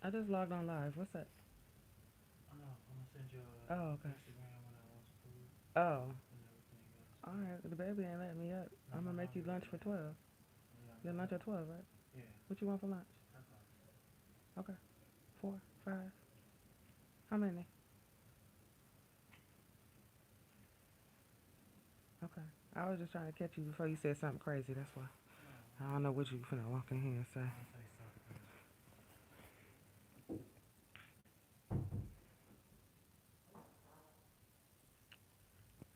I just logged on live. What's that? I know. I'm gonna send you Oh, okay. Instagram when I want some food Oh, and everything else. all right. The baby ain't letting me up. No, I'm no, gonna I'll make you be lunch ready for right now. 12. Yeah, Your lunch at 12, right? yeah. What you want for lunch? I got it. Okay. Four, five. How many? Okay. I was just trying to catch you before you said something crazy. That's why. No, I don't know what you finna walk in here and say. I'll say something crazy.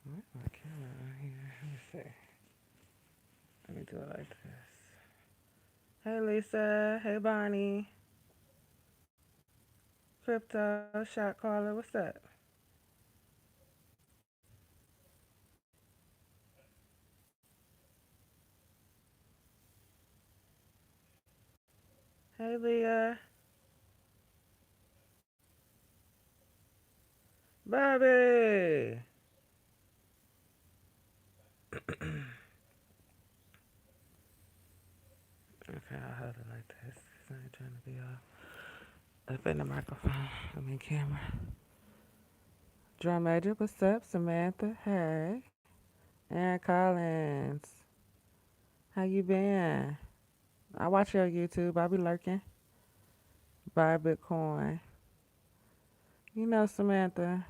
Where's my camera on here? Let me see. Let me do it like this. Hey, Lisa. Hey, Bonnie. Crypto. Shot caller. What's up? Hey, Leah. Bobby. Okay, I'll hold it like this. 'Cause I ain't trying to be all up in the microphone. I mean, camera. Drum Major, what's up? Samantha, hey. Aaron Collins, how you been? I watch your YouTube. I be lurking. Buy Bitcoin. You know, Samantha,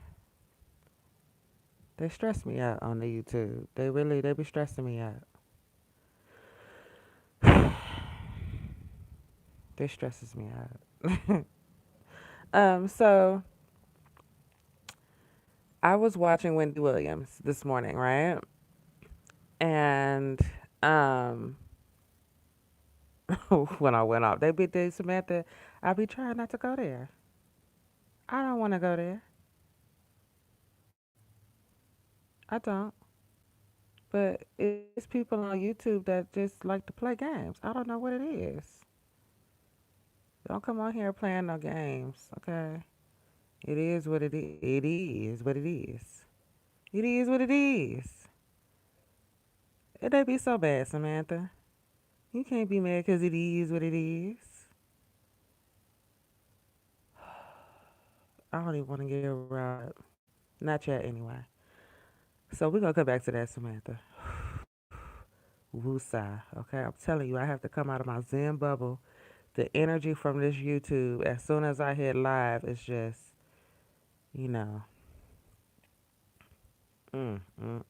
they stress me out on the YouTube. They be stressing me out. This stresses me out. So I was watching Wendy Williams this morning, right? And um, when I went off, they Samantha. I be trying not to go there. I don't want to go there. I don't. But it's people on YouTube that just like to play games. I don't know what it is. Don't come on here playing no games, okay? It is what it is. It is what it is. It is what it is. It don't be so bad, Samantha. You can't be mad because it is what it is. I don't even want to get riled up. Not yet, anyway. So we're going to come back to that, Samantha. Woosah, okay? I'm telling you, I have to come out of my Zen bubble. The energy from this YouTube, as soon as I hit live, it's just, you know,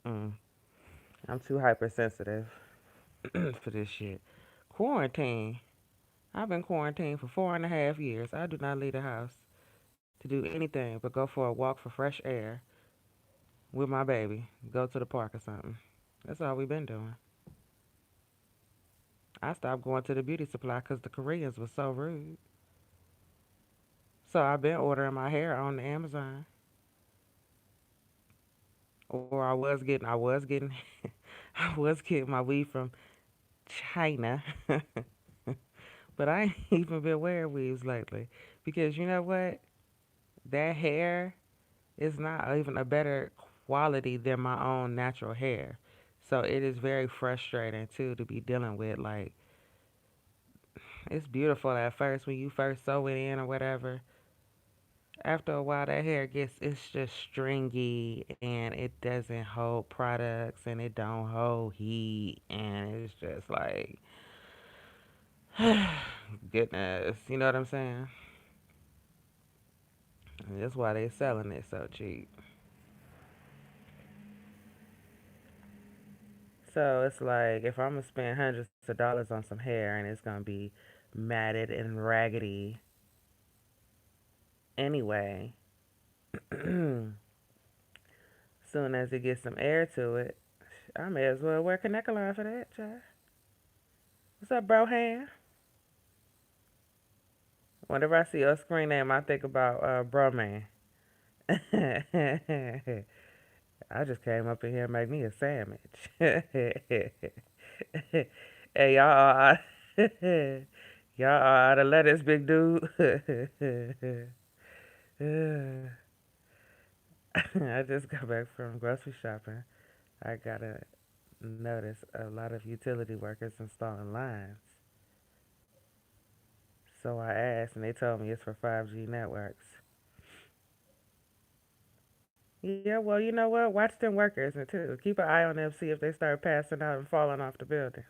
mm. I'm too hypersensitive for this shit. Quarantine. I've been quarantined for 4.5 years. I do not leave the house to do anything but go for a walk for fresh air with my baby. Go to the park or something. That's all we've been doing. I stopped going to the beauty supply because the Koreans were so rude. So I've been ordering my hair on the Amazon. Or I was getting my weave from China. But I ain't even been wearing weaves lately because you know what? That hair is not even a better quality than my own natural hair. So it is very frustrating too to be dealing with. Like it's beautiful at first when you first sew it in or whatever. After a while, that hair gets it's just stringy and it doesn't hold products and it don't hold heat and it's just like goodness, you know what I'm saying? And that's why they selling it so cheap. So it's like if I'm gonna spend hundreds of dollars on some hair and it's gonna be matted and raggedy anyway, soon as it gets some air to it, I may as well wear Connect line for that, child. What's up, bro? Hand? Whenever I see your screen name, I think about bro man. I just came up in here and made me a sandwich. Hey, y'all are out of lettuce, big dude. I just got back from grocery shopping. I gotta notice a lot of utility workers installing lines. So I asked, and they told me it's for 5G networks. Yeah, well, you know what? Watch them workers and too. Keep an eye on them, see if they start passing out and falling off the buildings.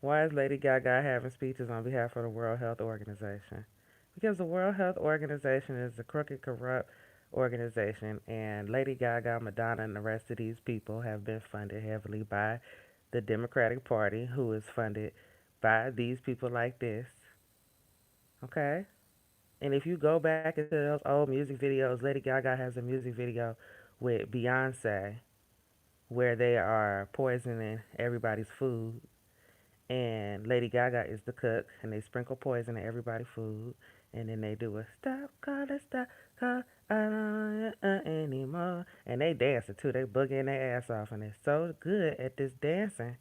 Why is Lady Gaga having speeches on behalf of the World Health Organization? Because the World Health Organization is a crooked, corrupt organization, and Lady Gaga, Madonna, and the rest of these people have been funded heavily by the Democratic Party, who is funded by these people like this. Okay? And if you go back into those old music videos, Lady Gaga has a music video with Beyonce where they are poisoning everybody's food. And Lady Gaga is the cook, and they sprinkle poison in everybody's food. And then they do a stop, call, anymore. And they dancing too. They boogieing their ass off, and they're so good at this dancing.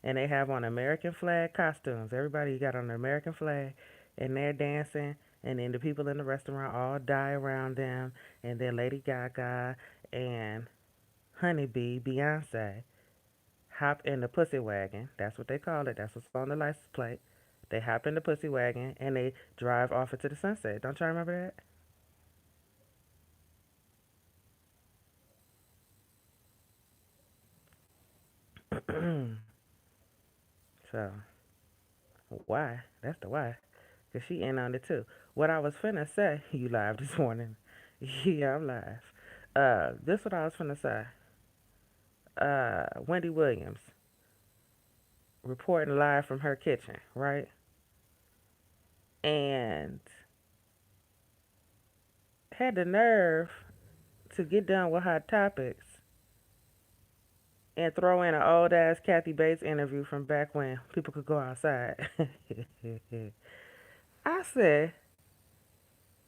And they have on American flag costumes. Everybody got on the American flag, and they're dancing. And then the people in the restaurant all die around them. And then Lady Gaga and Honeybee, Beyonce, hop in the pussy wagon. That's what they call it. That's what's on the license plate. They hop in the pussy wagon and they drive off into the sunset. Don't y'all remember that? So, why? That's the why. Because she in on it too. What I was finna say, you live this morning. Yeah, I'm live. This what I was finna say. Wendy Williams reporting live from her kitchen, right? And had the nerve to get done with Hot Topics and throw in an old ass Kathy Bates interview from back when people could go outside. I said,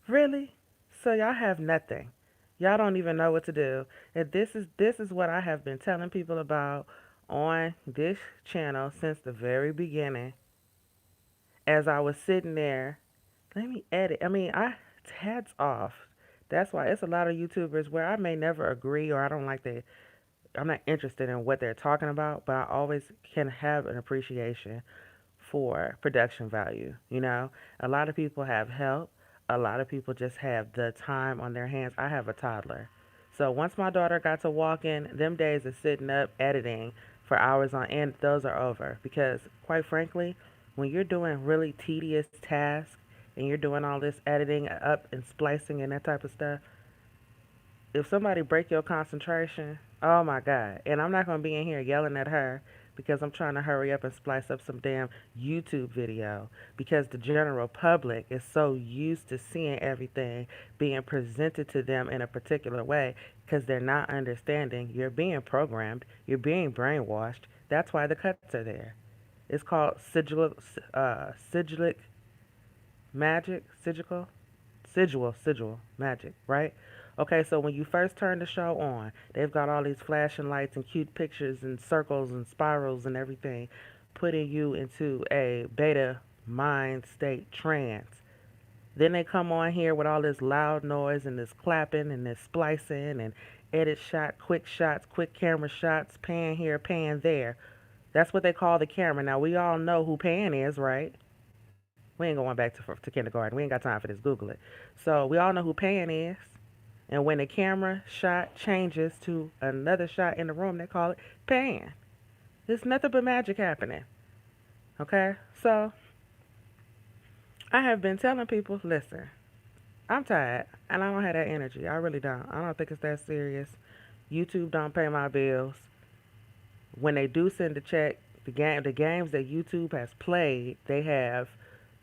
really? So y'all have nothing. Y'all don't even know what to do. And this is what I have been telling people about on this channel since the very beginning. As I was sitting there, let me edit. I mean, I hats off. That's why it's a lot of YouTubers where I may never agree or I don't like the I'm not interested in what they're talking about, but I always can have an appreciation for production value. A lot of people have help. A lot of people just have the time on their hands. I have a toddler. So once my daughter got to walking, them days of sitting up editing for hours on end, those are over. Because quite frankly, when you're doing really tedious tasks and you're doing all this editing up and splicing and that type of stuff, if somebody break your concentration, oh my God. And I'm not going to be in here yelling at her because I'm trying to hurry up and splice up some damn YouTube video because the general public is so used to seeing everything being presented to them in a particular way because they're not understanding. You're being programmed, you're being brainwashed. That's why the cuts are there. It's called sigilic magic, sigil magic, right? Okay, so when you first turn the show on, they've got all these flashing lights and cute pictures and circles and spirals and everything, putting you into a beta mind state trance. Then they come on here with all this loud noise and this clapping and this splicing and edit shots, quick camera shots, pan here, pan there. That's what they call the camera. Now we all know who pan is, right? We ain't going back to kindergarten. We ain't got time for this. Google it. So we all know who pan is. And when the camera shot changes to another shot in the room, they call it pan. There's nothing but magic happening. Okay? So I have been telling people, listen, I'm tired and I don't have that energy. I really don't. I don't think it's that serious. YouTube don't pay my bills. When they do send a check, the games that YouTube has played, they have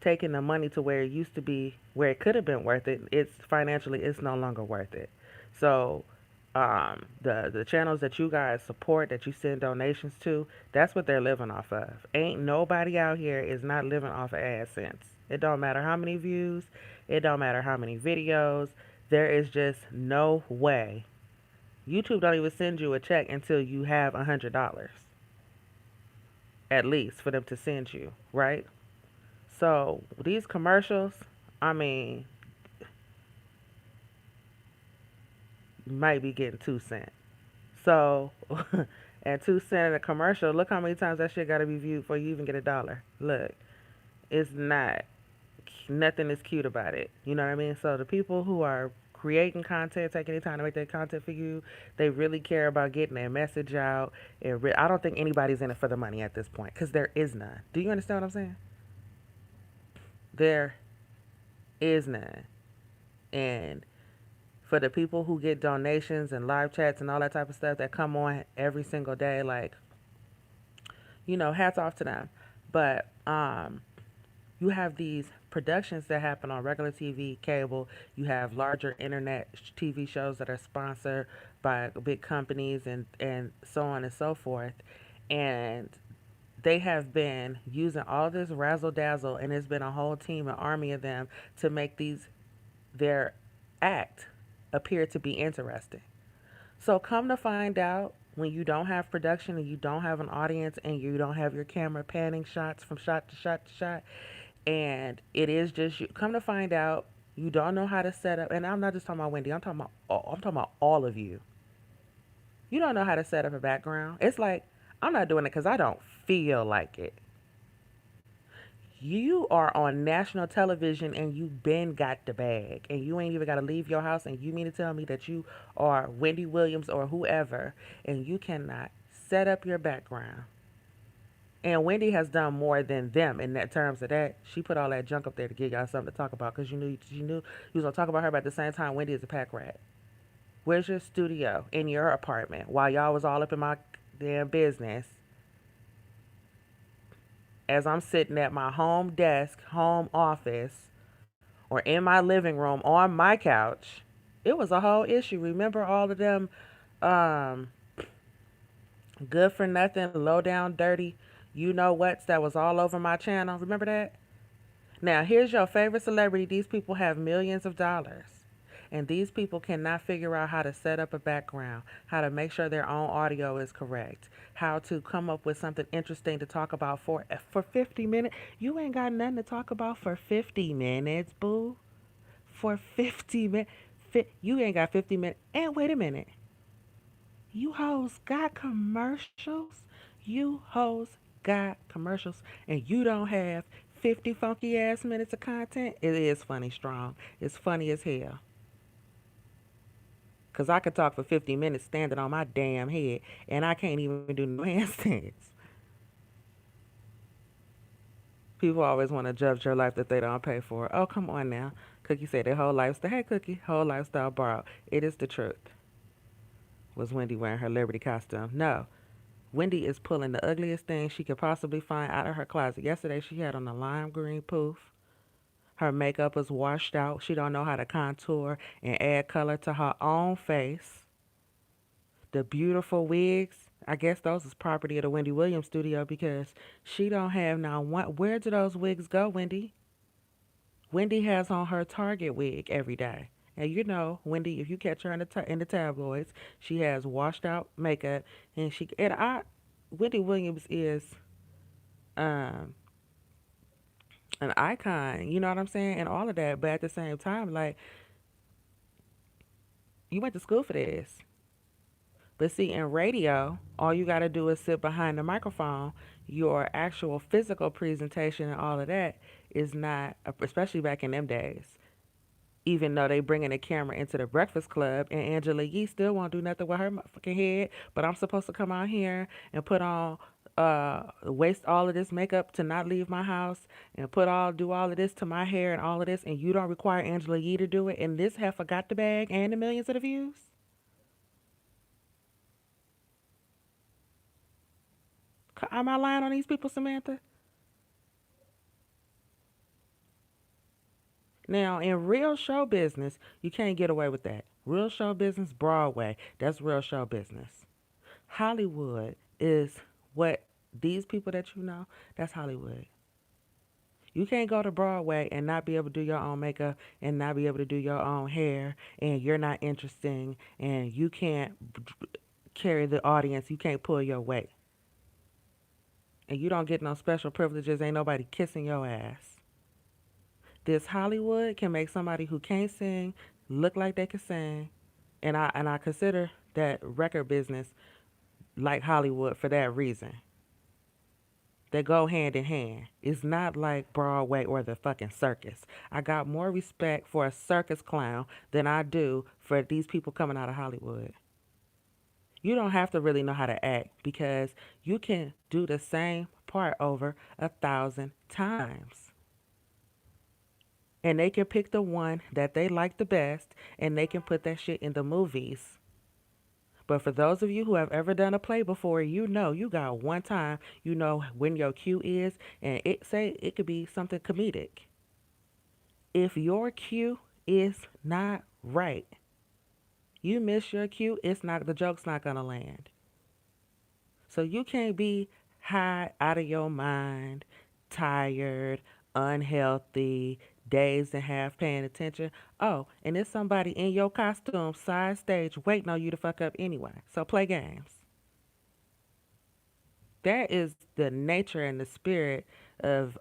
taken the money to where it used to be, where it could have been worth it. It's financially, it's no longer worth it. So, the channels that you guys support, that you send donations to, that's what they're living off of. Ain't nobody out here is not living off of AdSense. It don't matter how many views, it don't matter how many videos. There is just no way. YouTube don't even send you a check until you have $100, at least, for them to send you, right? So these commercials, I mean, you might be getting 2 cents. So, at 2 cents in a commercial, look how many times that shit got to be viewed before you even get $1. Look, it's not. nothing is cute about it. You know what I mean? So the people who are creating content, taking the time to make that content for you, they really care about getting their message out. I don't think anybody's in it for the money at this point because there is none. Do you understand what I'm saying? There is none. And for the people who get donations and live chats and all that type of stuff that come on every single day, like, hats off to them. But you have these productions that happen on regular TV, cable. You have larger internet TV shows that are sponsored by big companies and so on and so forth. And they have been using all this razzle dazzle, and it's been a whole team, an army of them, to make their act appear to be interesting. So come to find out, when you don't have production and you don't have an audience and you don't have your camera panning shots from shot to shot to shot, and it is just you, come to find out you don't know how to set up. And I'm not just talking about Wendy. I'm talking about all of you. You don't know how to set up a background. It's like I'm not doing it because I don't feel like it. You are on national television and you been got the bag and you ain't even got to leave your house, and you mean to tell me that you are Wendy Williams or whoever and you cannot set up your background? And Wendy has done more than them in that terms of that. She put all that junk up there to give y'all something to talk about because you knew you was gonna talk about her, but at the same time Wendy is a pack rat. Where's your studio in your apartment while y'all was all up in my damn business? As I'm sitting at my home desk, home office, or in my living room on my couch, it was a whole issue. Remember all of them um, good for nothing, low down, dirty, you know what's that was all over my channel? Remember that? Now, here's your favorite celebrity. These people have millions of dollars. And these people cannot figure out how to set up a background, how to make sure their own audio is correct, how to come up with something interesting to talk about for 50 minutes. You ain't got nothing to talk about for 50 minutes, boo. For 50 minutes. You ain't got 50 minutes. And wait a minute. You hoes got commercials. You hoes got commercials. And you don't have 50 funky ass minutes of content. It is funny, strong. It's funny as hell. Because I could talk for 50 minutes standing on my damn head. And I can't even do no handstands. People always want to judge your life that they don't pay for. Oh, come on now. Cookie said their whole lifestyle. Hey, Cookie, whole lifestyle borrowed. It is the truth. Was Wendy wearing her Liberty costume? No. Wendy is pulling the ugliest thing she could possibly find out of her closet. Yesterday she had on a lime green poof. Her makeup was washed out. She don't know how to contour and add color to her own face. The beautiful wigs, I guess those is property of the Wendy Williams studio because she don't have now one. Where do those wigs go, Wendy? Wendy has on her Target wig every day. And you know, Wendy, if you catch her in the tabloids, she has washed out makeup, Wendy Williams is um an icon. You know what I'm saying, and all of that. But at the same time, like you went to school for this. But see, in radio, all you got to do is sit behind the microphone. Your actual physical presentation and all of that is not, especially back in them days. Even though they bringing the camera into the Breakfast Club, and Angela Yee still won't do nothing with her motherfucking head, but I'm supposed to come out here and put on, waste all of this makeup to not leave my house, and do all of this to my hair and all of this, and you don't require Angela Yee to do it, and this heifer got the bag and the millions of the views? Am I lying on these people, Samantha? Now, in real show business, you can't get away with that. Real show business, Broadway, that's real show business. Hollywood is what these people that you know, that's Hollywood. You can't go to Broadway and not be able to do your own makeup and not be able to do your own hair, and you're not interesting, and you can't carry the audience, you can't pull your weight. And you don't get no special privileges, ain't nobody kissing your ass. This Hollywood can make somebody who can't sing look like they can sing, and I consider that record business like Hollywood for that reason. They go hand in hand. It's not like Broadway or the fucking circus. I got more respect for a circus clown than I do for these people coming out of Hollywood. You don't have to really know how to act because you can do the same part over 1,000 times. And they can pick the one that they like the best and they can put that shit in the movies. But for those of you who have ever done a play before, you know you got one time, you know when your cue is, and it say it could be something comedic. If your cue is not right, you miss your cue, it's not the joke's not gonna land. So you can't be high out of your mind, tired, unhealthy, dazed and half paying attention. Oh, and there's somebody in your costume side stage waiting on you to fuck up anyway. So play games. That is the nature and the spirit of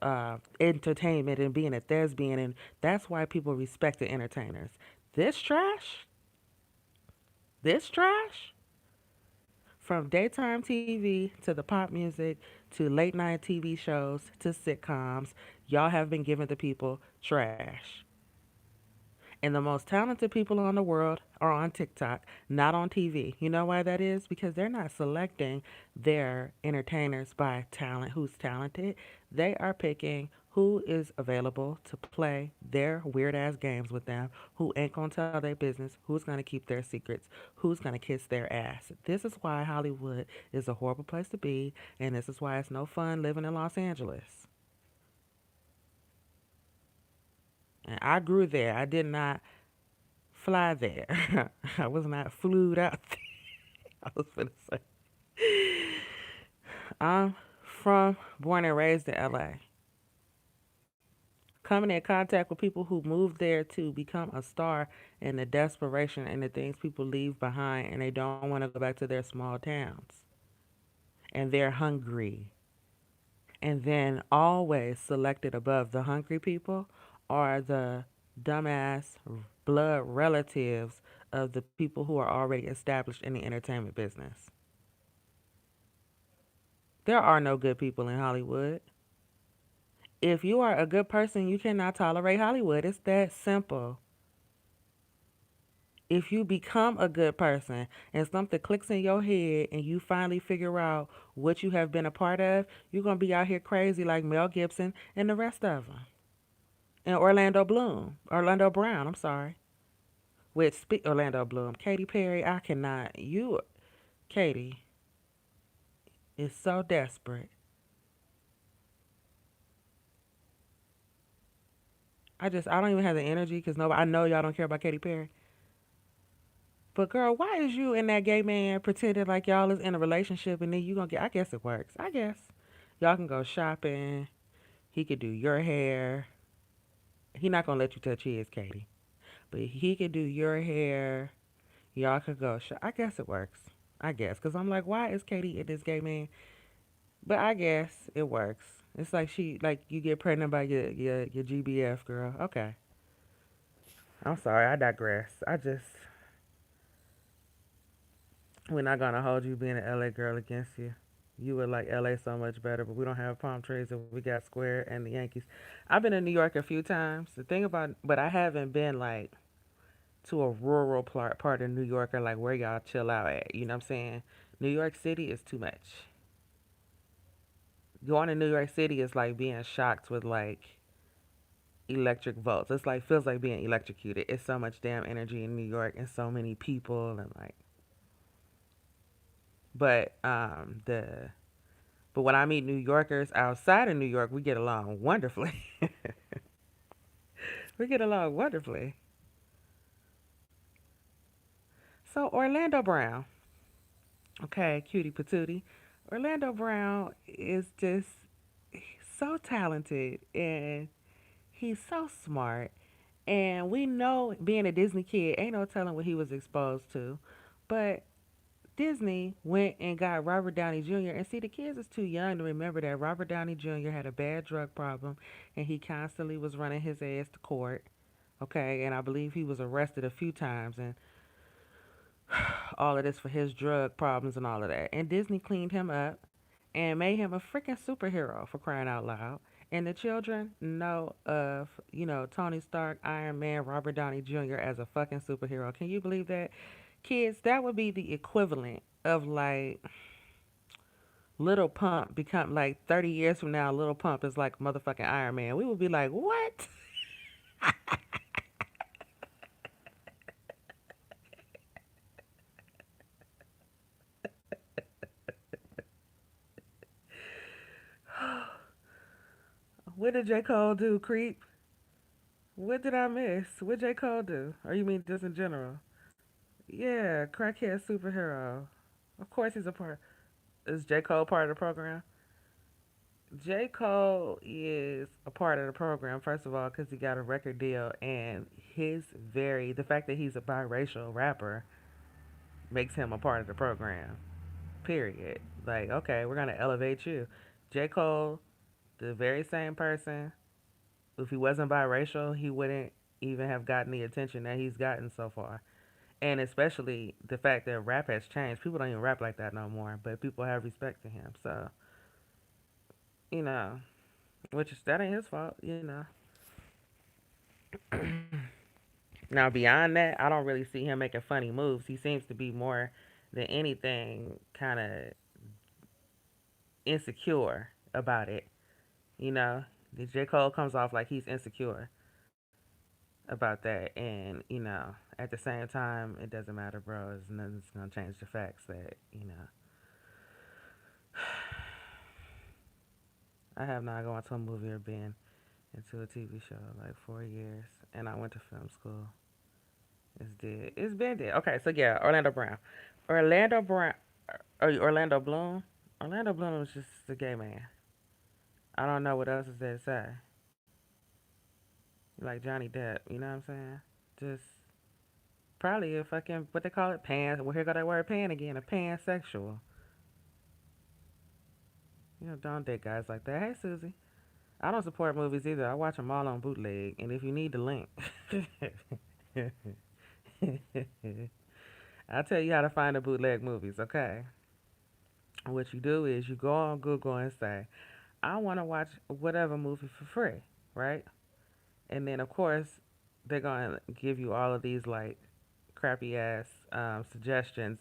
entertainment and being a thespian, and that's why people respect the entertainers. This trash, this trash, from daytime TV to the pop music to late night TV shows to sitcoms, y'all have been giving the people trash. And the most talented people in the world are on TikTok, not on TV. You know why that is? Because they're not selecting their entertainers by talent, who's talented. They are picking who is available to play their weird ass games with them, who ain't gonna tell their business, who's gonna keep their secrets, who's gonna kiss their ass. This is why Hollywood is a horrible place to be, and this is why it's no fun living in Los Angeles. And I grew there. I did not fly there. I was not flued out there. I was gonna say I'm from born and raised in LA. Coming in contact with people who moved there to become a star and the desperation and the things people leave behind and they don't want to go back to their small towns. And they're hungry. And then always selected above the hungry people are the dumbass blood relatives of the people who are already established in the entertainment business. There are no good people in Hollywood. If you are a good person, you cannot tolerate Hollywood. It's that simple. If you become a good person and something clicks in your head and you finally figure out what you have been a part of, you're going to be out here crazy like Mel Gibson and the rest of them. And Orlando Brown, I'm sorry. Orlando Bloom, Katy Perry, I cannot. Katy, is so desperate. I don't even have the energy because nobody, I know y'all don't care about Katy Perry. But girl, why is you and that gay man pretending like y'all is in a relationship and then you gonna get, I guess it works. I guess. Y'all can go shopping. He could do your hair. He not gonna let you touch his, Katie. But he could do your hair. Y'all could go shop. I guess it works. I guess. Because I'm like, why is Katie and this gay man? But I guess it works. It's like like you get pregnant by your GBF, girl. Okay. I'm sorry, I digress. We're not gonna hold you being an LA girl against you. You would like LA so much better, but we don't have palm trees and we got Square and the Yankees. I've been in New York a few times. The thing about, but I haven't been like to a rural part of New York or like where y'all chill out at. You know what I'm saying? New York City is too much. Going to New York City is like being shocked with like electric volts. It's like feels like being electrocuted. It's so much damn energy in New York and so many people and like the but when I meet New Yorkers outside of New York, we get along wonderfully. We get along wonderfully. So Orlando Brown, okay, cutie patootie. Orlando Brown is just so talented and he's so smart. And we know being a Disney kid, ain't no telling what he was exposed to. But Disney went and got Robert Downey Jr. And see, the kids is too young to remember that Robert Downey Jr. had a bad drug problem and he constantly was running his ass to court. Okay, and I believe he was arrested a few times and all of this for his drug problems and all of that. And Disney cleaned him up and made him a freaking superhero for crying out loud. And the children know of, Tony Stark, Iron Man, Robert Downey Jr. as a fucking superhero. Can you believe that? Kids, that would be the equivalent of like Little Pump become like 30 years from now, Little Pump is like motherfucking Iron Man. We would be like, what? What did J. Cole do, creep? What did I miss? What J. Cole do? Or you mean just in general? Yeah, crackhead superhero. Of course he's a part. Is J. Cole part of the program? J. Cole is a part of the program, first of all, because he got a record deal, and the fact that he's a biracial rapper makes him a part of the program, period. Like, okay, we're going to elevate you. J. Cole, the very same person, if he wasn't biracial, he wouldn't even have gotten the attention that he's gotten so far. And especially the fact that rap has changed. People don't even rap like that no more, but people have respect to him. So, you know, that ain't his fault. Now, beyond that, I don't really see him making funny moves. He seems to be more than anything kind of insecure about it. You know, the J. Cole comes off like he's insecure about that. And, at the same time, it doesn't matter, bro. It's nothing's going to change the facts that, I have not gone to a movie or been into a TV show like 4 years. And I went to film school. It's dead. It's been dead. Okay, so yeah, Orlando Brown. Orlando Brown. Or Orlando Bloom. Orlando Bloom is just a gay man. I don't know what else is there to say. Like Johnny Depp, you know what I'm saying? Just probably a fucking what they call it, pan. Well, here go that word pan again, a pansexual. Don't date guys like that. Hey, Susie. I don't support movies either. I watch them all on bootleg, and if you need the link, I'll tell you how to find the bootleg movies. Okay, what you do is you go on Google and say, I want to watch whatever movie for free, right? And then of course they're gonna give you all of these like crappy ass suggestions.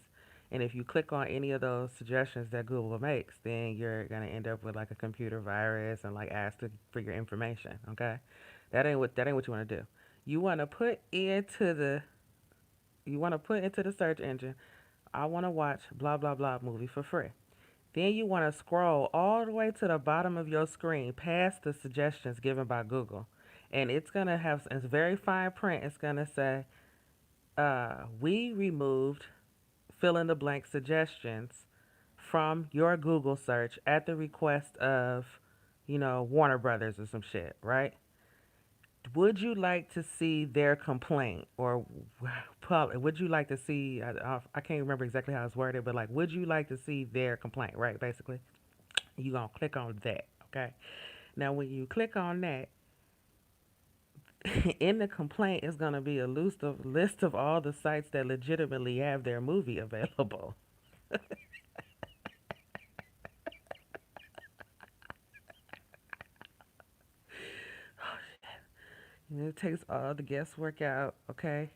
And if you click on any of those suggestions that Google makes, then you're gonna end up with like a computer virus and like ask for your information. Okay, that ain't what you want to do. You want to put into the you want to put into the search engine. I want to watch blah blah blah movie for free. Then you want to scroll all the way to the bottom of your screen past the suggestions given by Google. And it's going to have, it's very fine print. It's going to say, we removed fill in the blank suggestions from your Google search at the request of, Warner Brothers or some shit, right? Would you like to see their complaint or would you like to see, I can't remember exactly how it's worded, but like, would you like to see their complaint, right? Basically, you're going to click on that, okay? Now, when you click on that, in the complaint is going to be a list of all the sites that legitimately have their movie available. And it takes all the guesswork out, okay?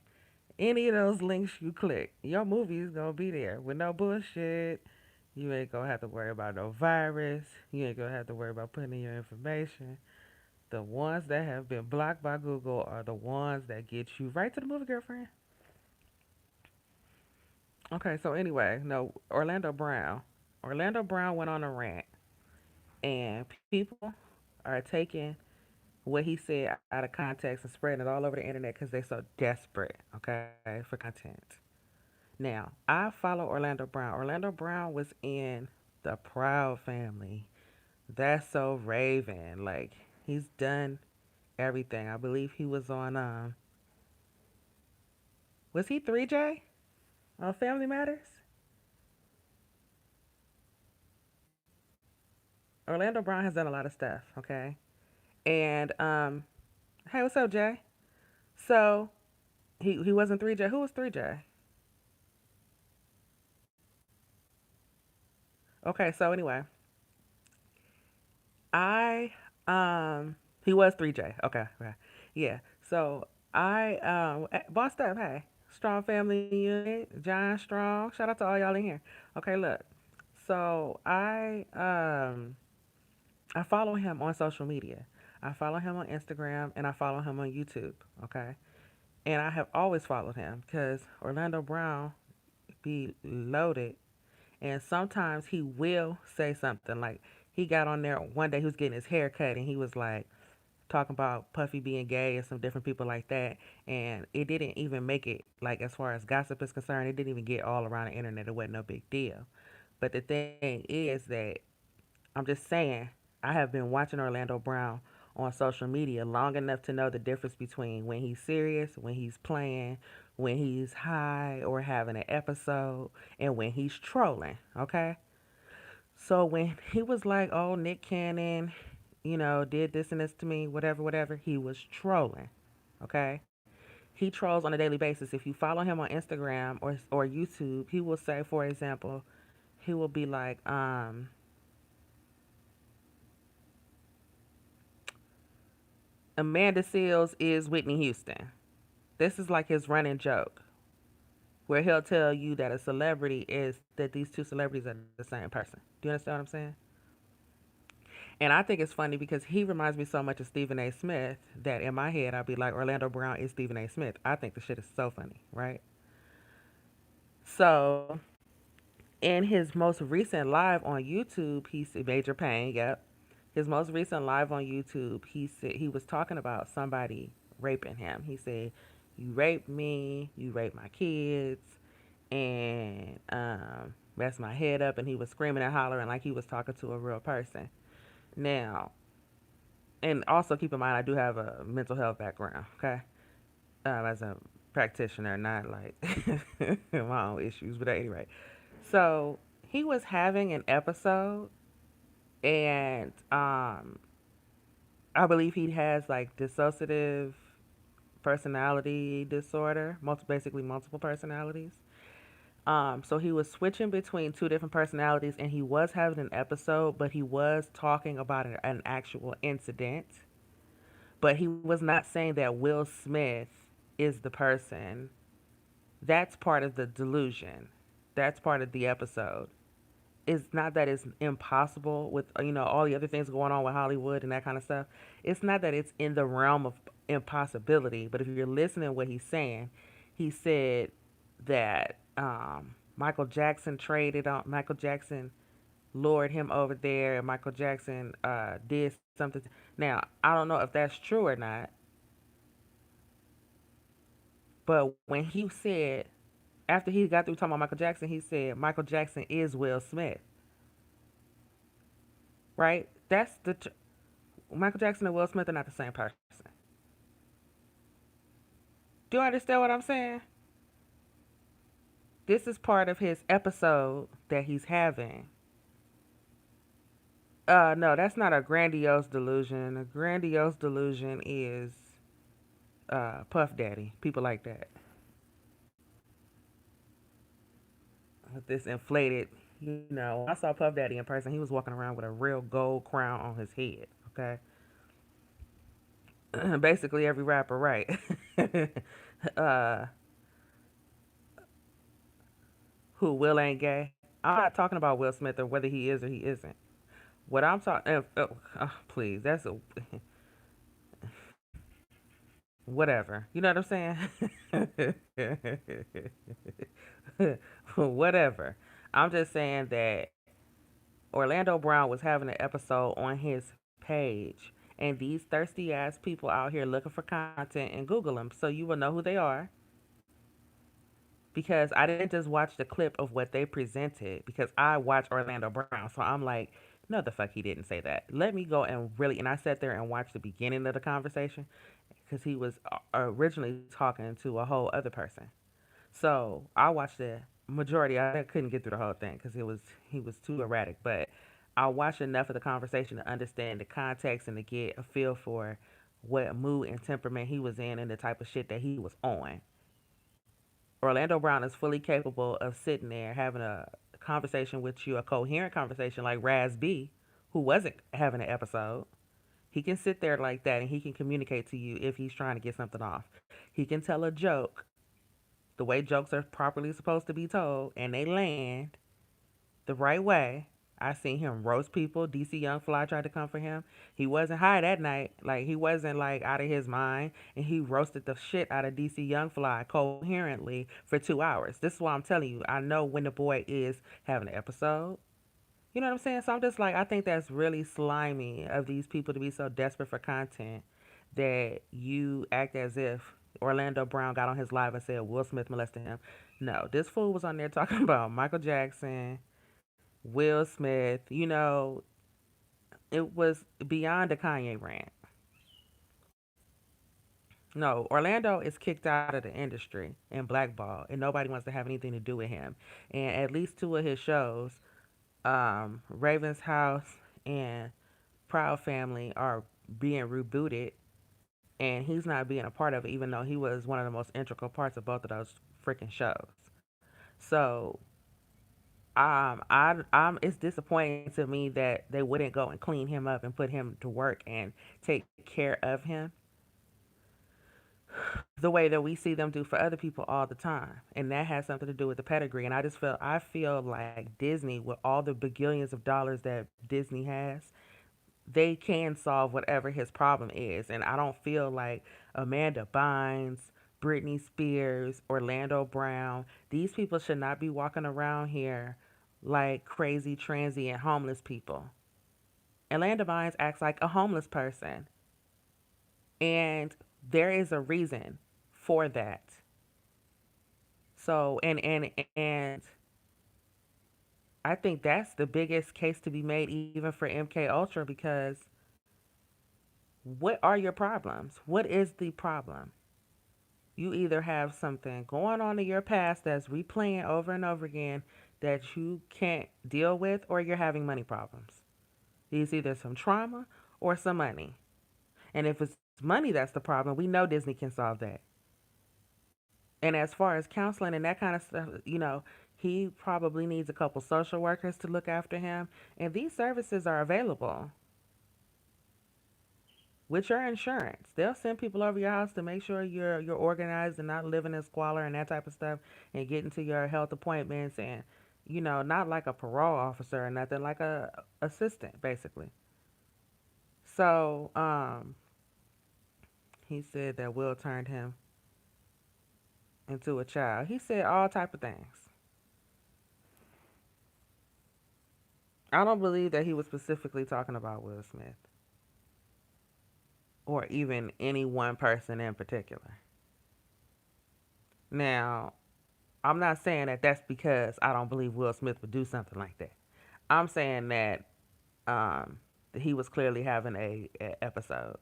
Any of those links you click, your movie is going to be there with no bullshit. You ain't going to have to worry about no virus. You ain't going to have to worry about putting in your information. The ones that have been blocked by Google are the ones that get you right to the movie, girlfriend. Okay, so anyway, no, Orlando Brown. Orlando Brown went on a rant, and people are taking what he said out of context and spreading it all over the internet because they're so desperate, okay, for content. Now, I follow Orlando Brown. Orlando Brown was in the Proud Family. That's so Raven. Like, he's done everything. I believe he was on, was he 3J on Family Matters? Orlando Brown has done a lot of stuff, okay? And, hey, what's up, Jay? So, he wasn't 3J. Who was 3J? Okay, so anyway, I he was 3J. Okay, okay. Yeah. So bossed up, hey. Strong family unit, John Strong. Shout out to all y'all in here. Okay, look. So I follow him on social media. I follow him on Instagram and I follow him on YouTube. Okay. And I have always followed him because Orlando Brown be loaded, and sometimes he will say something like he got on there one day. He was getting his hair cut, and he was like talking about Puffy being gay and some different people like that. And it didn't even make it, like, as far as gossip is concerned, it didn't even get all around the internet. It wasn't no big deal. But the thing is that I'm just saying, I have been watching Orlando Brown on social media long enough to know the difference between when he's serious, when he's playing, when he's high or having an episode, and when he's trolling. Okay. So when he was like, "Oh, Nick Cannon, did this and this to me, whatever, whatever," he was trolling. Okay. He trolls on a daily basis. If you follow him on Instagram or YouTube, he will say, for example, he will be like, Amanda Seals is Whitney Houston. This is like his running joke, where he'll tell you that a celebrity is that these two celebrities are the same person. Do you understand what I'm saying? And I think it's funny because he reminds me so much of Stephen A. Smith that in my head I'll be like, Orlando Brown is Stephen A. Smith. I think the shit is so funny, right? So in his most recent live on YouTube, he said Major Payne, yep. His most recent live on YouTube, he said he was talking about somebody raping him. He said, "You raped me, you raped my kids," and messed my head up, and he was screaming and hollering like he was talking to a real person. Now, and also keep in mind, I do have a mental health background, okay? As a practitioner, not like my own issues, but at any rate. So he was having an episode, and I believe he has like dissociative personality disorder, basically multiple personalities. So he was switching between two different personalities, and he was having an episode, but he was talking about an actual incident. But he was not saying that Will Smith is the person. That's part of the delusion. That's part of the episode. It's not that it's impossible with all the other things going on with Hollywood and that kind of stuff. It's not that it's in the realm of impossibility, but if you're listening to what he's saying, he said that Michael Jackson lured him over there, and Michael Jackson did something. Now I don't know if that's true or not, but when he said after he got through talking about Michael Jackson, he said Michael Jackson is Will Smith, right? Michael Jackson and Will Smith are not the same person. Do you understand what I'm saying? This is part of his episode that he's having. No, that's not a grandiose delusion. A grandiose delusion is Puff Daddy, people like that, with this inflated. I saw Puff Daddy in person. He was walking around with a real gold crown on his head. Okay, basically every rapper, right? uh, who Will ain't gay? I'm not talking about Will Smith or whether he is or he isn't. What I'm talking, please, that's a whatever. You know what I'm saying? Whatever. I'm just saying that Orlando Brown was having an episode on his page, and these thirsty ass people out here looking for content and Google them, so you will know who they are. Because I didn't just watch the clip of what they presented, because I watch Orlando Brown, so I'm like, no, the fuck, he didn't say that. Let me go and really, and I sat there and watched the beginning of the conversation because he was originally talking to a whole other person. So I watched the majority. I couldn't get through the whole thing because he was too erratic. But I watched enough of the conversation to understand the context and to get a feel for what mood and temperament he was in and the type of shit that he was on. Orlando Brown is fully capable of sitting there having a conversation with you, a coherent conversation like Raz B, who wasn't having an episode. He can sit there like that and he can communicate to you if he's trying to get something off. He can tell a joke the way jokes are properly supposed to be told and they land the right way. I seen him roast people. DC Young Fly tried to come for him. He wasn't high that night. Like he wasn't like out of his mind. And he roasted the shit out of DC Young Fly coherently for 2 hours. This is why I'm telling you. I know when the boy is having an episode. You know what I'm saying? So I'm just like, I think that's really slimy of these people to be so desperate for content that you act as if Orlando Brown got on his live and said Will Smith molested him. No, this fool was on there talking about Michael Jackson, Will Smith. It was beyond a Kanye rant. No, Orlando is kicked out of the industry and blackballed, and nobody wants to have anything to do with him. And at least two of his shows, Raven's House and Proud Family, are being rebooted, and he's not being a part of it, even though he was one of the most integral parts of both of those freaking shows. So, it's disappointing to me that they wouldn't go and clean him up and put him to work and take care of him the way that we see them do for other people all the time. And that has something to do with the pedigree. And I feel like Disney, with all the bagillions of dollars that Disney has, they can solve whatever his problem is. And I don't feel like Amanda Bynes, Britney Spears, Orlando Brown, these people should not be walking around here like crazy, transient, homeless people. Orlando Bynes acts like a homeless person. And there is a reason for that. So, and I think that's the biggest case to be made even for MK Ultra, because what are your problems? What is the problem? You either have something going on in your past that's replaying over and over again that you can't deal with, or you're having money problems. It's either some trauma or some money. And if it's money that's the problem, we know Disney can solve that. And as far as counseling and that kind of stuff, he probably needs a couple social workers to look after him. And these services are available with your insurance. They'll send people over your house to make sure you're organized and not living in squalor and that type of stuff, and getting to your health appointments, and not like a parole officer or nothing, like a assistant basically. So he said that Will turned him into a child. He said all type of things. I don't believe that he was specifically talking about Will Smith or even any one person in particular. Now, I'm not saying that that's because I don't believe Will Smith would do something like that. I'm saying that um, he was clearly having a episode.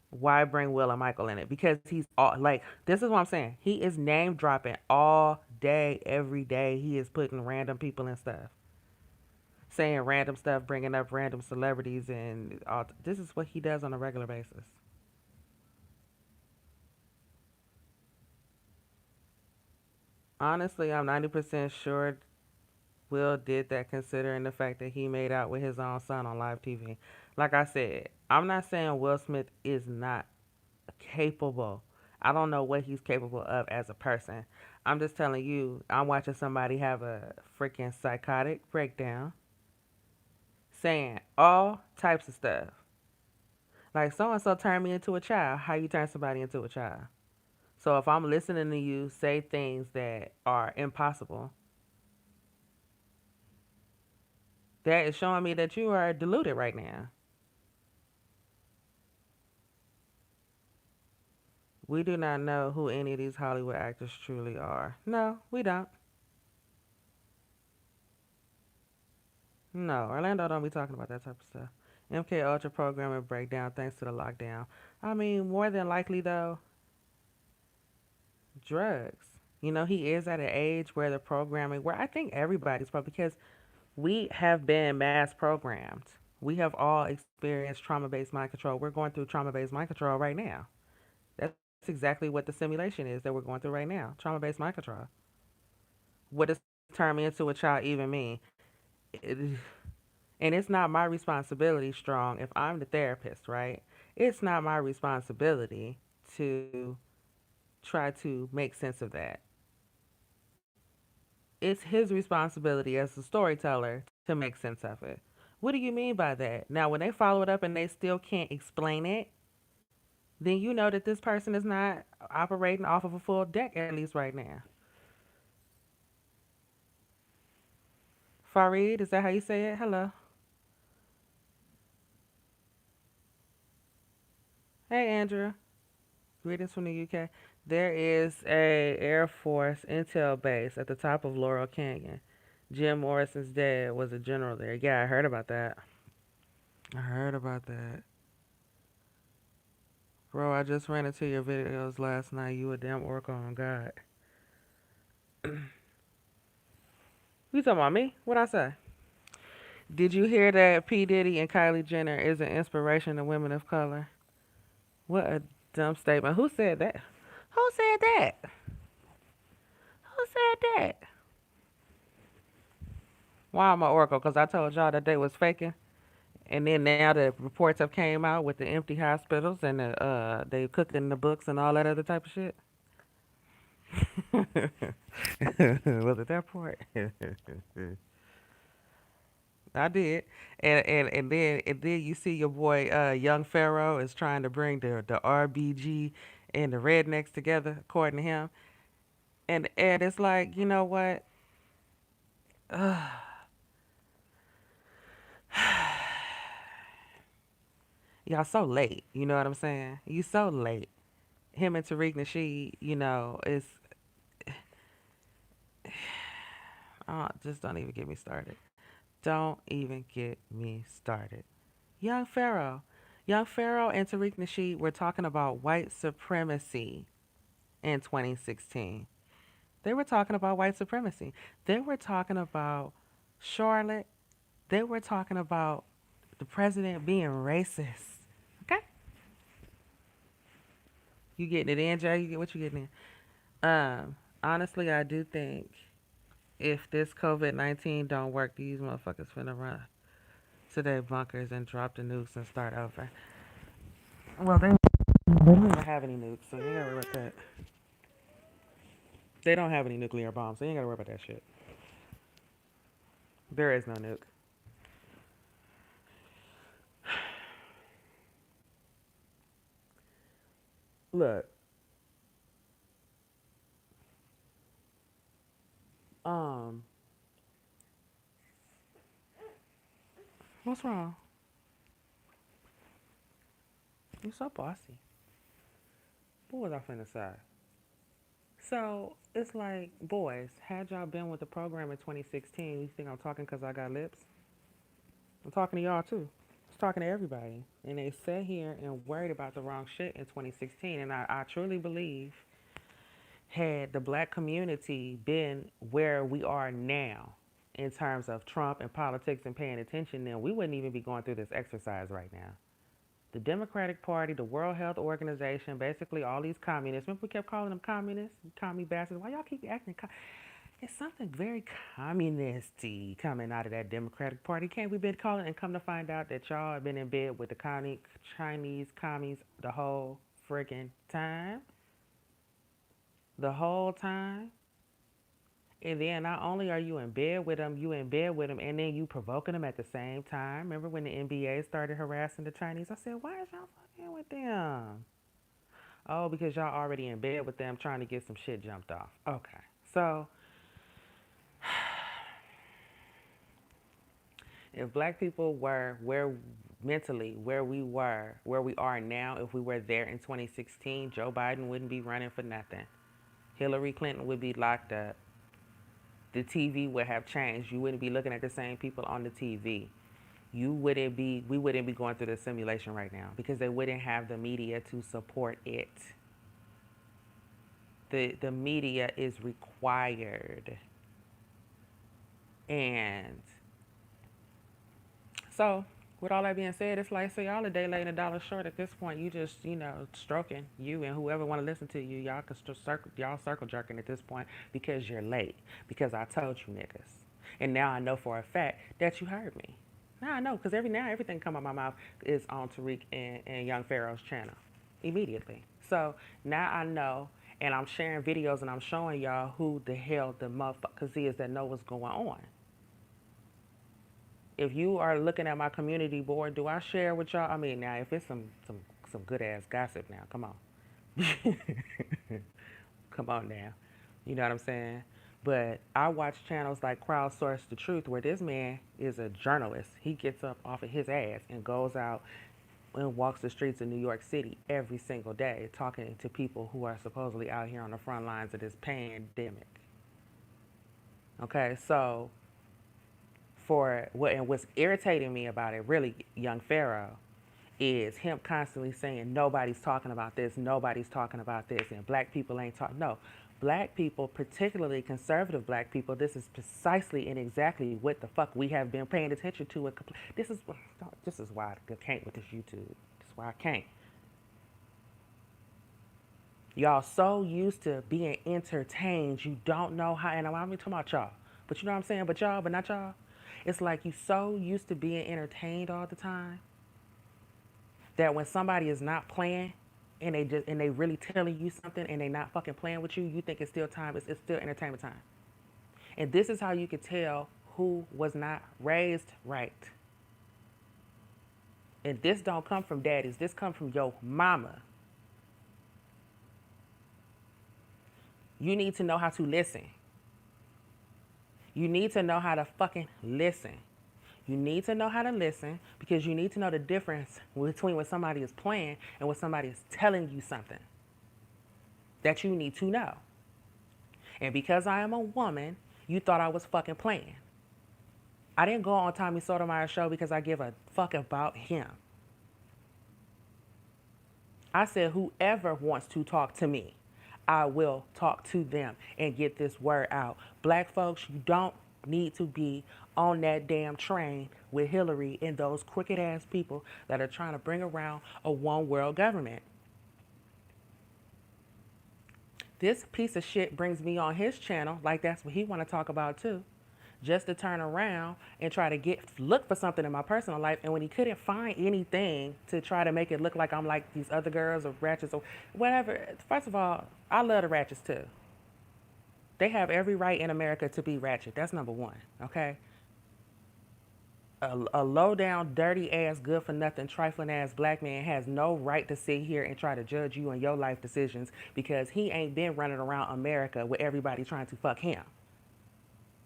Why bring Will and Michael in it? Because he's all like, this is what I'm saying. He is name dropping all day, every day. He is putting random people and stuff, saying random stuff, bringing up random celebrities, and all. This is what he does on a regular basis. Honestly, I'm 90% sure Will did that, considering the fact that he made out with his own son on live TV. Like I said, I'm not saying Will Smith is not capable. I don't know what he's capable of as a person. I'm just telling you, I'm watching somebody have a freaking psychotic breakdown, saying all types of stuff. Like, so and so turned me into a child. How you turn somebody into a child? So if I'm listening to you say things that are impossible, that is showing me that you are deluded right now. We do not know who any of these Hollywood actors truly are. No, we don't. No, Orlando don't be talking about that type of stuff. MK Ultra programming breakdown thanks to the lockdown. I mean, more than likely though, drugs. He is at an age where the programming, where I think everybody's probably, because we have been mass programmed. We have all experienced trauma based mind control. We're going through trauma based mind control right now. That's exactly what the simulation is that we're going through right now. Trauma based mind control. What does turn me into a child even mean? It, And it's not my responsibility, strong, if I'm the therapist, right? It's not my responsibility to try to make sense of that. It's his responsibility as the storyteller to make sense of it. What do you mean by that? Now, when they follow it up and they still can't explain it, then you know that this person is not operating off of a full deck, at least right now. Farid, is that how you say it? Hello. Hey, Andrew. Greetings from the UK. There is a Air Force intel base at the top of Laurel Canyon. Jim Morrison's dad was a general there. Yeah, I heard about that. I heard about that. Bro, I just ran into your videos last night. You a damn oracle on God. You talking about me? What I say? Did you hear that P. Diddy and Kylie Jenner is an inspiration to women of color? What a dumb statement. Who said that? Who said that? Who said that? Why am I oracle? Because I told y'all that they was faking. And then now the reports have came out with the empty hospitals and they cooking the books and all that other type of shit. Was it that part? I did, and then you see your boy Young Pharaoh is trying to bring the RBG and the rednecks together, according to him. And it's like, you know what? Y'all so late. You know what I'm saying? You so late. Him and Tariq Nasheed, is just don't even get me started. Don't even get me started. Young Pharaoh. Young Pharaoh and Tariq Nasheed were talking about white supremacy in 2016. They were talking about white supremacy. They were talking about Charlotte. They were talking about the president being racist. Okay? You getting it in, Jay? You get what you getting in? Honestly, I do think if this COVID-19 don't work, these motherfuckers finna run to their bunkers and drop the nukes and start over. Well, they don't even have any nukes, so you ain't gotta worry about that. They don't have any nuclear bombs, so you ain't gotta worry about that shit. There is no nuke. Look, um, what's wrong? You so bossy. What was I finna say? So it's like, boys, had y'all been with the program in 2016, you think I'm talking because I got lips? I'm talking to y'all too. I'm talking to everybody. And they sat here and worried about the wrong shit in 2016. And I truly believe had the black community been where we are now in terms of Trump and politics and paying attention, then we wouldn't even be going through this exercise right now. The Democratic Party, the World Health Organization, basically all these communists. Remember we kept calling them communists, commie bastards. Why y'all keep acting? It's something very communisty coming out of that Democratic Party. Can't we been calling and come to find out that y'all have been in bed with the Chinese commies the whole friggin' time? The whole time? And then not only are you in bed with them, you in bed with them, and then you provoking them at the same time. Remember when the NBA started harassing the Chinese? I said, why is y'all fucking with them? Oh, because y'all already in bed with them trying to get some shit jumped off. Okay. So if black people were where mentally where we were, where we are now, if we were there in 2016, Joe Biden wouldn't be running for nothing. Hillary Clinton would be locked up. The TV would have changed. You wouldn't be looking at the same people on the TV. We wouldn't be going through the simulation right now because they wouldn't have the media to support it. The media is required. And so, with all that being said, it's like, say, y'all a day late and a dollar short at this point. You just, stroking you and whoever want to listen to you. Y'all can circle jerking at this point because you're late. Because I told you niggas. And now I know for a fact that you heard me. Now I know because everything come out my mouth is on Tariq and Young Pharaoh's channel immediately. So now I know, and I'm sharing videos and I'm showing y'all who the hell the motherfuckers is that know what's going on. If you are looking at my community board, do I share with y'all? I mean, now if it's some good ass gossip, now come on, come on now, you know what I'm saying? But I watch channels like Crowdsource the Truth, where this man is a journalist. He gets up off of his ass and goes out and walks the streets of New York City every single day, talking to people who are supposedly out here on the front lines of this pandemic. Okay, so for what and what's irritating me about it, really, Young Pharaoh, is him constantly saying nobody's talking about this, nobody's talking about this, and black people ain't talking. No, black people, particularly conservative black people, this is precisely and exactly what the fuck we have been paying attention to. This is why I can't with this YouTube. This is why I can't. Y'all so used to being entertained, you don't know how. And I'm not talking about y'all, but you know what I'm saying. But y'all, but not y'all. It's like you so used to being entertained all the time that when somebody is not playing and they really telling you something and they not fucking playing with you, you think it's still time. It's still entertainment time. And this is how you could tell who was not raised right. And this don't come from daddies. This come from your mama. You need to know how to listen. You need to know how to fucking listen. You need to know how to listen because you need to know the difference between when somebody is playing and when somebody is telling you something that you need to know. And because I am a woman, you thought I was fucking playing. I didn't go on Tommy Sotomayor's show because I give a fuck about him. I said whoever wants to talk to me, I will talk to them and get this word out. Black folks, you don't need to be on that damn train with Hillary and those crooked ass people that are trying to bring around a one world government. This piece of shit brings me on his channel like that's what he want to talk about too, just to turn around and try to look for something in my personal life. And when he couldn't find anything to try to make it look like I'm like these other girls or ratchets or whatever, first of all, I love the ratchets too. They have every right in America to be ratchet. That's number one, okay? A low down, dirty ass, good for nothing, trifling ass black man has no right to sit here and try to judge you and your life decisions because he ain't been running around America with everybody trying to fuck him.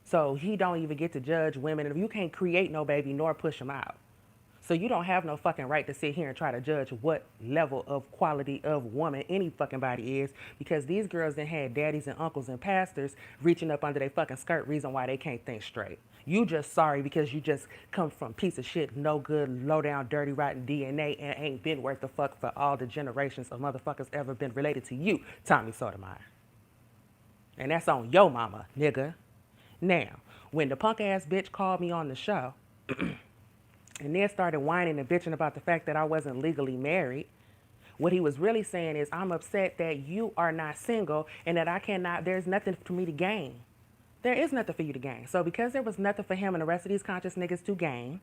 So he don't even get to judge women. And you can't create no baby nor push them out. So you don't have no fucking right to sit here and try to judge what level of quality of woman any fucking body is because these girls then had daddies and uncles and pastors reaching up under their fucking skirt reason why they can't think straight. You just sorry because you just come from piece of shit, no good, low down, dirty, rotten DNA and ain't been worth the fuck for all the generations of motherfuckers ever been related to you, Tommy Sotomayor. And that's on your mama, nigga. Now, when the punk ass bitch called me on the show and then started whining and bitching about the fact that I wasn't legally married, what he was really saying is, I'm upset that you are not single and that there's nothing for me to gain. There is nothing for you to gain. So because there was nothing for him and the rest of these conscious niggas to gain,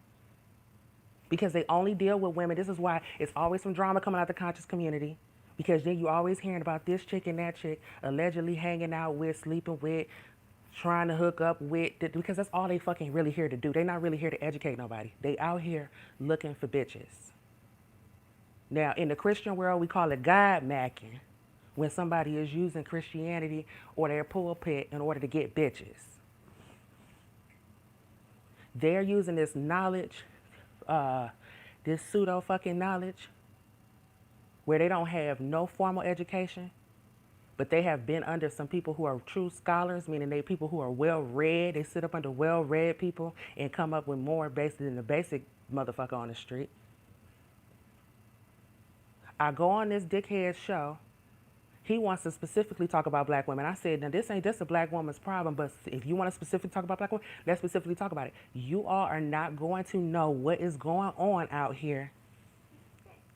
because they only deal with women, this is why it's always some drama coming out the conscious community. Because then you always hearing about this chick and that chick allegedly hanging out with, sleeping with, trying to hook up with, because that's all they fucking really here to do. They're not really here to educate nobody. They out here looking for bitches. Now, in the Christian world, we call it God macking, when somebody is using Christianity or their pulpit in order to get bitches. They're using this knowledge, this pseudo fucking knowledge, where they don't have no formal education, but they have been under some people who are true scholars, meaning they people who are well-read. They sit up under well-read people and come up with more basically than the basic motherfucker on the street. I go on this dickhead show. He wants to specifically talk about black women. I said, now this ain't just a black woman's problem, but if you want to specifically talk about black women, let's specifically talk about it. You all are not going to know what is going on out here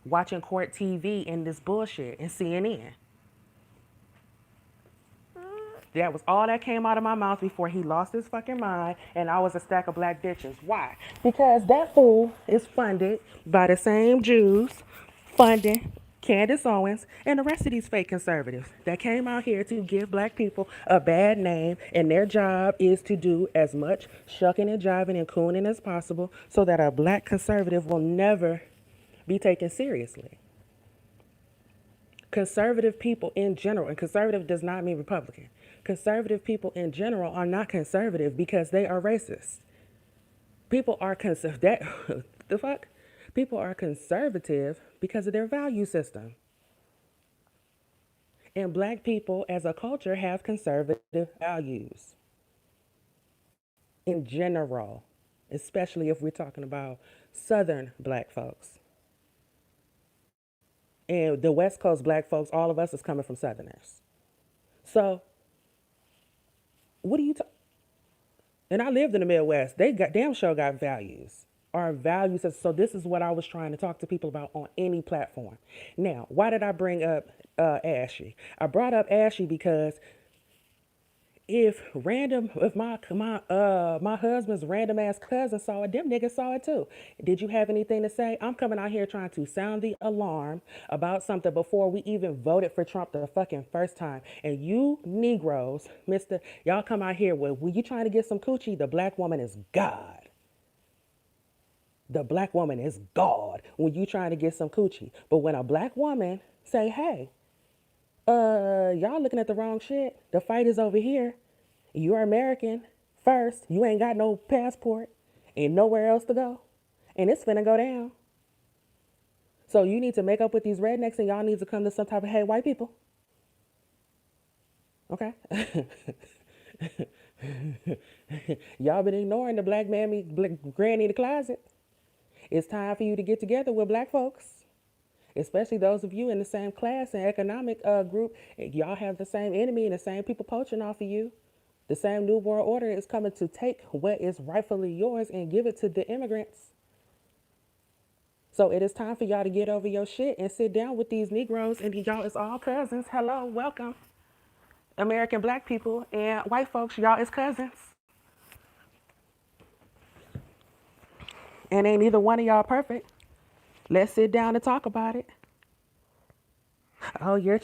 watching court TV and this bullshit and CNN. That was all that came out of my mouth before he lost his fucking mind and I was a stack of black bitches. Why? Because that fool is funded by the same Jews funding Candace Owens and the rest of these fake conservatives that came out here to give black people a bad name, and their job is to do as much shucking and jiving and cooning as possible so that a black conservative will never be taken seriously. Conservative people in general, and conservative does not mean Republican. Conservative people in general are not conservative because they are racist. People are that the fuck? People are conservative because of their value system. And black people as a culture have conservative values in general, especially if we're talking about southern black folks. And the West Coast black folks, all of us is coming from southerners. So, what do you talk? And I lived in the Midwest. They got damn sure got values. Our values. So this is what I was trying to talk to people about on any platform. Now, why did I bring up Ashy? I brought up Ashy because if my husband's random ass cousin saw it, them niggas saw it too. Did you have anything to say? I'm coming out here trying to sound the alarm about something before we even voted for Trump the fucking first time. And you Negroes, y'all come out here with, when you trying to get some coochie, the black woman is God. The black woman is God when you trying to get some coochie. But when a black woman say, hey, y'all looking at the wrong shit. The fight is over here. You're American first. You ain't got no passport. Ain't nowhere else to go. And it's finna go down. So you need to make up with these rednecks and y'all need to come to some type of, hey, white people. Okay? Y'all been ignoring the black mammy, black granny in the closet. It's time for you to get together with black folks, especially those of you in the same class and economic group. Y'all have the same enemy and the same people poaching off of you. The same New World Order is coming to take what is rightfully yours and give it to the immigrants. So it is time for y'all to get over your shit and sit down with these Negroes, and y'all is all cousins. Hello, welcome. American black people and white folks, y'all is cousins. And ain't either one of y'all perfect. Let's sit down and talk about it. Oh, you're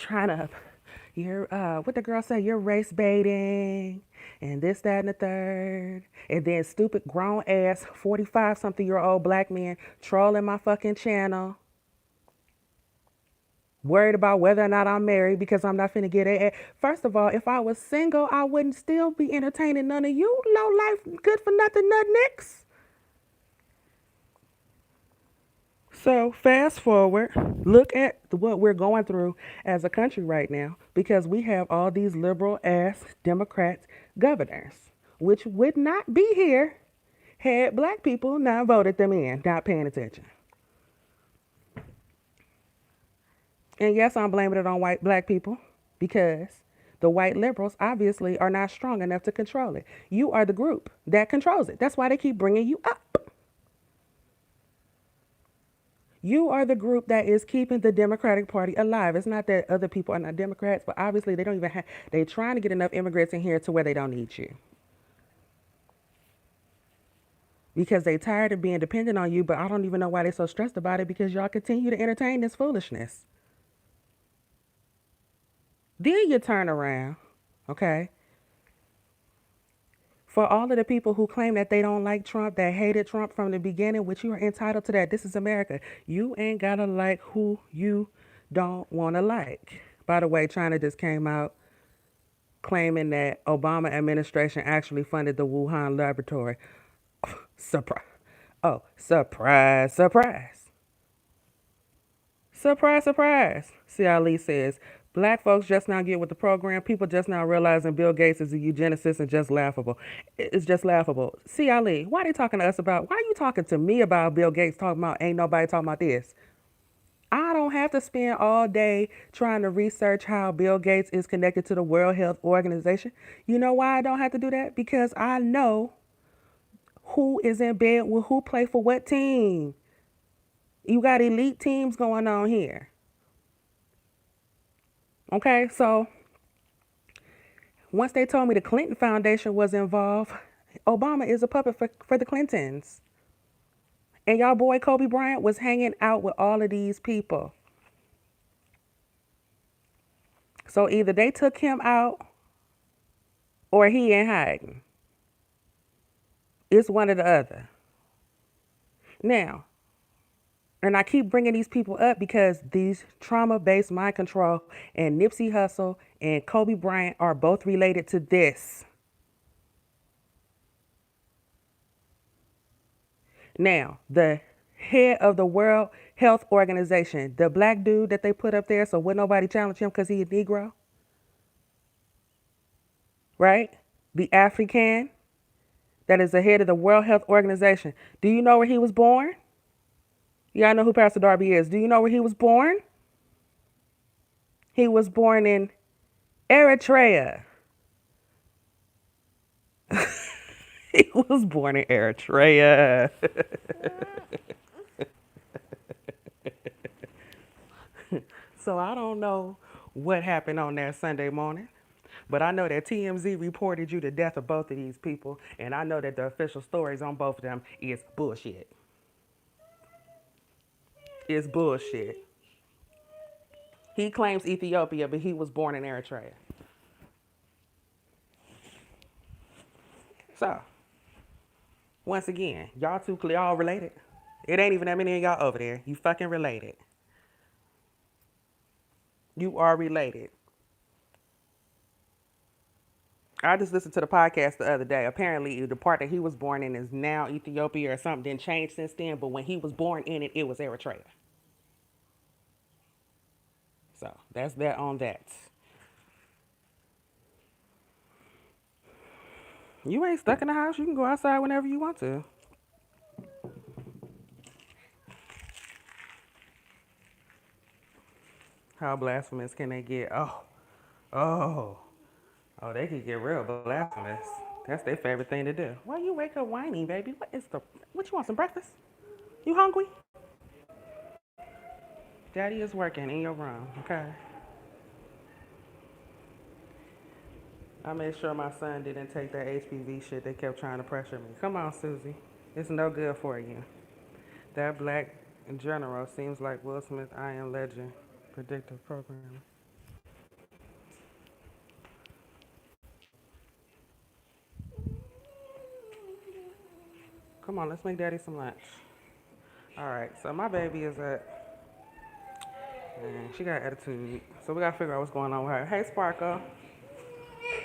what the girl say, you're race baiting and this, that, and the third. And then stupid grown ass 45 something year old black men trolling my fucking channel. Worried about whether or not I'm married because I'm not finna get it. First of all, if I was single, I wouldn't still be entertaining none of you low life, good for nothing, nut nicks. So fast forward, look at what we're going through as a country right now because we have all these liberal ass Democrat governors, which would not be here had black people not voted them in, not paying attention. And yes, I'm blaming it on white black people because the white liberals obviously are not strong enough to control it. You are the group that controls it. That's why they keep bringing you up. You are the group that is keeping the Democratic Party alive. It's not that other people are not Democrats, but obviously they don't even have, they're trying to get enough immigrants in here to where they don't need you. Because they tired of being dependent on you, but I don't even know why they're so stressed about it because y'all continue to entertain this foolishness. Then you turn around, okay? For all of the people who claim that they don't like Trump, that hated Trump from the beginning, which you are entitled to that. This is America. You ain't gotta like who you don't want to like. By the way, China just came out claiming that Obama administration actually funded the Wuhan laboratory. Surprise. Oh, surprise, surprise. Surprise, surprise. See, Ali says, black folks just now get with the program. People just now realizing Bill Gates is a eugenicist and just laughable. It's just laughable. See, Ali, why are they talking to us about, why are you talking to me about Bill Gates talking about, ain't nobody talking about this? I don't have to spend all day trying to research how Bill Gates is connected to the World Health Organization. You know why I don't have to do that? Because I know who is in bed with who play for what team. You got elite teams going on here. Okay, so Once they told me the Clinton Foundation was involved, Obama is a puppet for the Clintons. And y'all boy Kobe Bryant was hanging out with all of these people. So either they took him out or he in hiding. It's one or the other. Now, and I keep bringing these people up because these trauma-based mind control and Nipsey Hussle and Kobe Bryant are both related to this. Now, the head of the World Health Organization, the black dude that they put up there so would nobody challenge him because he a Negro, right? The African that is the head of the World Health Organization. Do you know where he was born? Y'all know who Pastor Darby is. Do you know where he was born? He was born in Eritrea. He was born in Eritrea. So I don't know what happened on that Sunday morning, but I know that TMZ reported you the death of both of these people, and I know that the official stories on both of them is bullshit. It's bullshit. He claims Ethiopia, but he was born in Eritrea. So, once again, y'all two y'all related. It ain't even that many of y'all over there. You fucking related. You are related. I just listened to the podcast the other day. Apparently, the part that he was born in is now Ethiopia or something. Didn't change since then, but when he was born in it, it was Eritrea. So that's that on that. You ain't stuck in the house. You can go outside whenever you want to. How blasphemous can they get? Oh, oh, they could get real blasphemous. That's their favorite thing to do. Why you wake up whining, baby? What you want, some breakfast? You hungry? Daddy is working in your room, okay? I made sure my son didn't take that HPV shit they kept trying to pressure me. Come on, Susie. It's no good for you. That black general seems like Will Smith, I Am Legend, predictive programming. Come on, let's make daddy some lunch. All right, so my baby is at, and she got attitude. So we gotta figure out what's going on with her. Hey, Sparkle.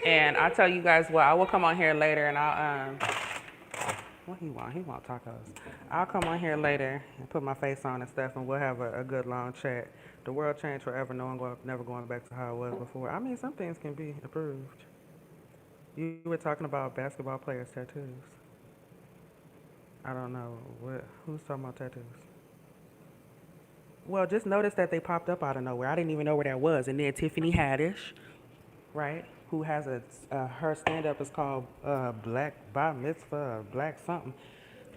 And I tell you guys what, I will come on here later and what he want? He want tacos. I'll come on here later and put my face on and stuff, and we'll have a good long chat. The world changed forever. No one never going back to how it was before. I mean, some things can be improved. You were talking about basketball players' tattoos. I don't know who's talking about tattoos. Well, just notice that they popped up out of nowhere. I didn't even know where that was. And then Tiffany Haddish, right? Who has her stand up is called Black Bar Mitzvah, Black something.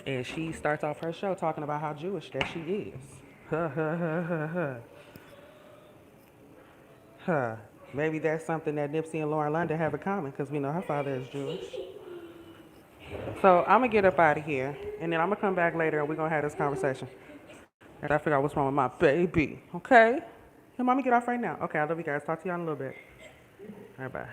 And she starts off her show talking about how Jewish that she is. Huh. Maybe that's something that Nipsey and Lauren London have in common because we know her father is Jewish. So I'm going to get up out of here. And then I'm going to come back later and we're going to have this conversation. After I figure out what's wrong with my baby. Okay? Hey, mommy, get off right now. Okay, I love you guys. Talk to y'all in a little bit. All right, bye.